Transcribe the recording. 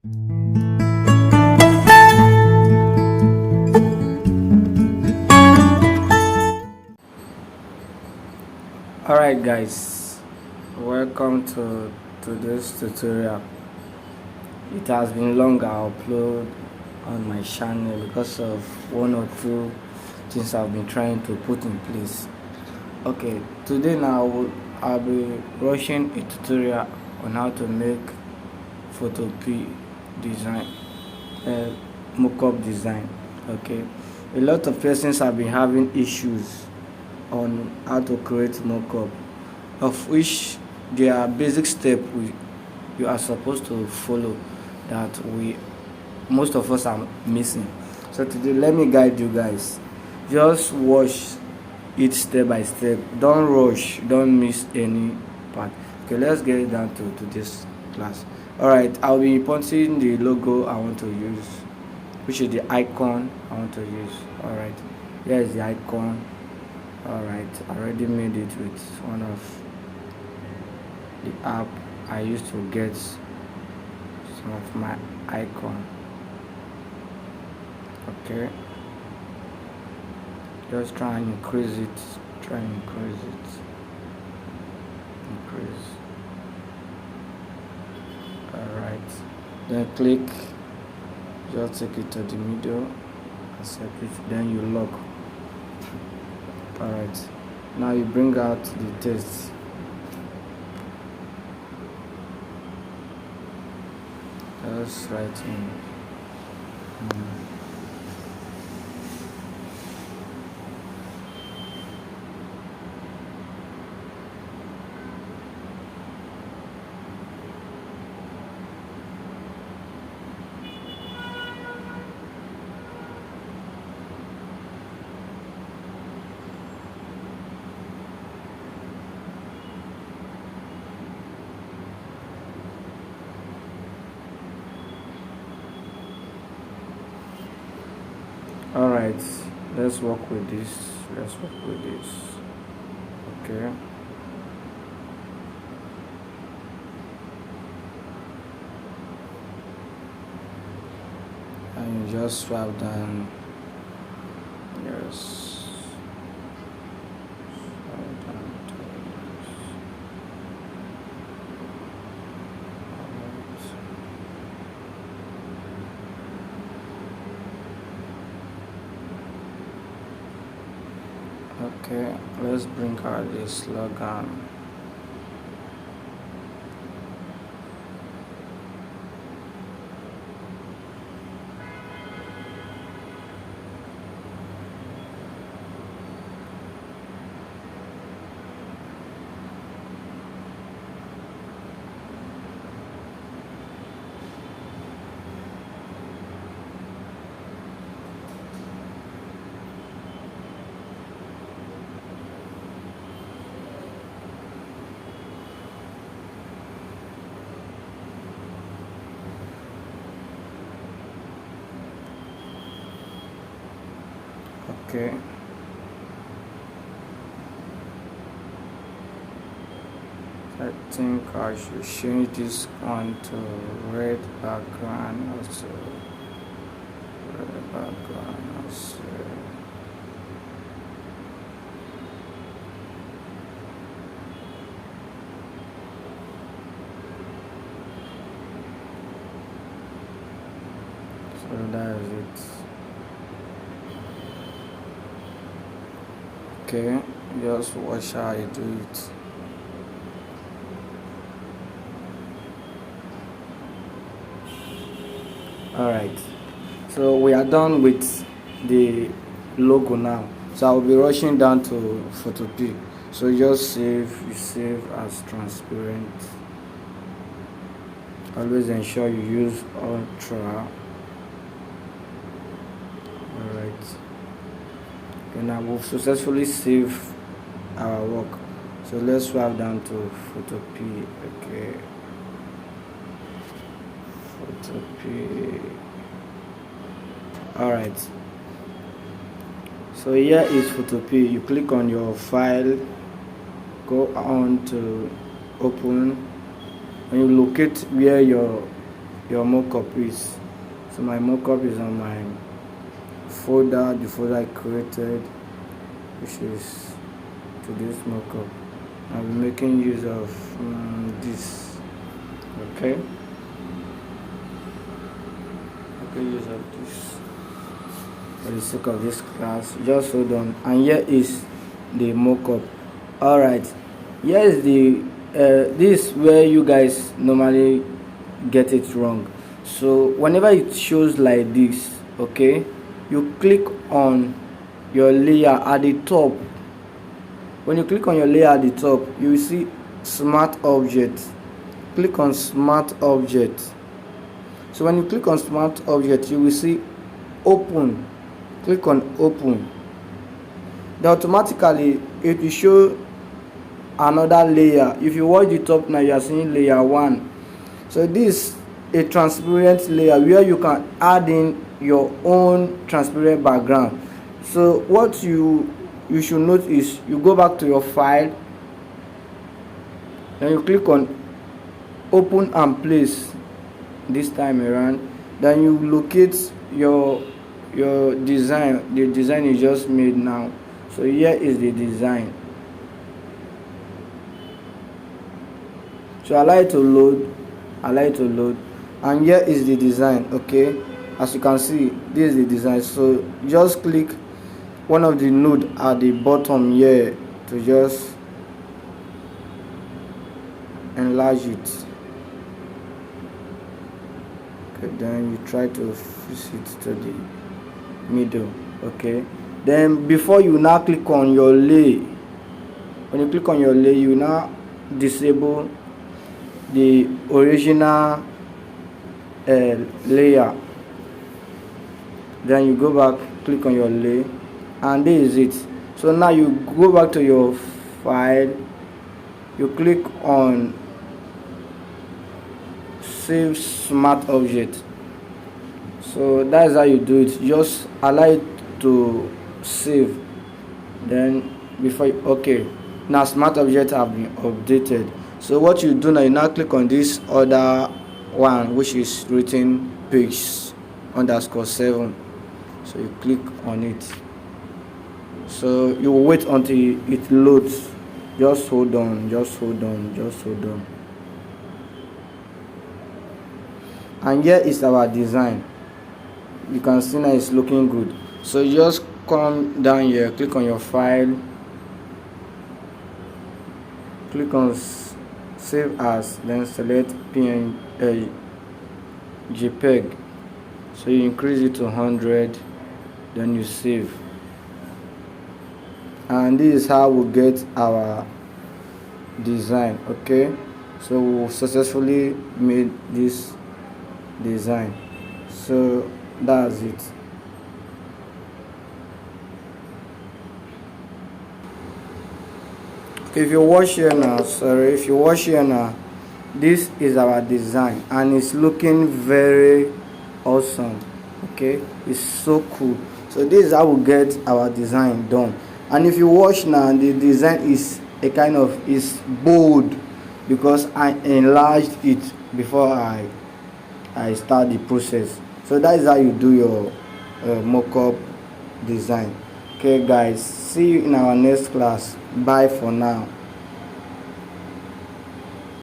Alright guys, welcome to this tutorial. It has been long I upload on my channel because of one or two things I've been trying to put in place. Okay, today now I'll be rushing a tutorial on how to make Photopea design, Mockup design. Okay, a lot of persons have been having issues on how to create mockup, of which there are basic steps you are supposed to follow that most of us are missing. So today let me guide you guys. Just watch it step by step. Don't rush, don't miss any part. Okay, let's get down to this class. Alright, I'll be importing the logo I want to use, which is the icon I want to use. Alright, here is the icon. Alright, I already made it with one of the app I used to get some of my icon. Okay, just try and increase it, increase. Alright, then click, just take it to the middle, accept it, then you lock. Alright, now you bring out the text. Just write in. Alright, let's work with this. Okay, and you just swipe down. Yes, swipe down to this. Okay, let's bring out the slogan. Okay, I think I should change this one to red background also. So that is it. Okay, just watch how I do it. Alright, so we are done with the logo now. So I'll be rushing down to Photopea. So just save as transparent. Always ensure you use Ultra. Alright, and now we've successfully saved our work. So let's swipe down to Photopea. Okay, Photopea. Alright, so here is Photopea. You click on your file, go on to open, and you locate where your your mockup is. So my mockup is on my folder, the folder I created, which is today's mockup. I'll be making use of this. Okay, use of this for the sake of this class. Just hold on, and here is the mockup. All right, here is the this where you guys normally get it wrong. So whenever it shows like this, okay, you click on your layer at the top. When you click on your layer at the top, you will see smart object. Click on smart object. So when you click on smart object, you will see open. Click on open. Then automatically it will show another layer. If you watch the top now, you are seeing layer 1. So this is a transparent layer where you can add in your own transparent background. So what you should note is you go back to your file, then you click on open and place this time around. Then you locate your design, the design you just made now. So here is the design. So allow it to load, and here is the design. Okay, as you can see, this is the design. So just click one of the node at the bottom here to just enlarge it. Okay, then you try to fix it to the middle. Okay, then before you now click on your lay, when you click on your lay, you now disable the original layer. Then you go back, click on your lay, and this is it. So now you go back to your file, you click on save smart object. So that's how you do it. Just allow it to save. Then before you, okay, now smart objects have been updated. So what you do now, you now click on this other one which is written page_7. So you click on it. So you will wait until it loads. Just hold on. And here is our design. You can see now it's looking good. So you just come down here, click on your file, click on save as, then select JPEG. So you increase it to 100, then you save. And this is how we get our design. Okay, so we successfully made this design. So that's it. Okay, if you watch here now, this is our design and it's looking very awesome. Okay, it's so cool. So this is how we get our design done. And if you watch now, the design is is bold because I enlarged it before I start the process. So that is how you do your mockup design. Okay guys, see you in our next class. Bye for now.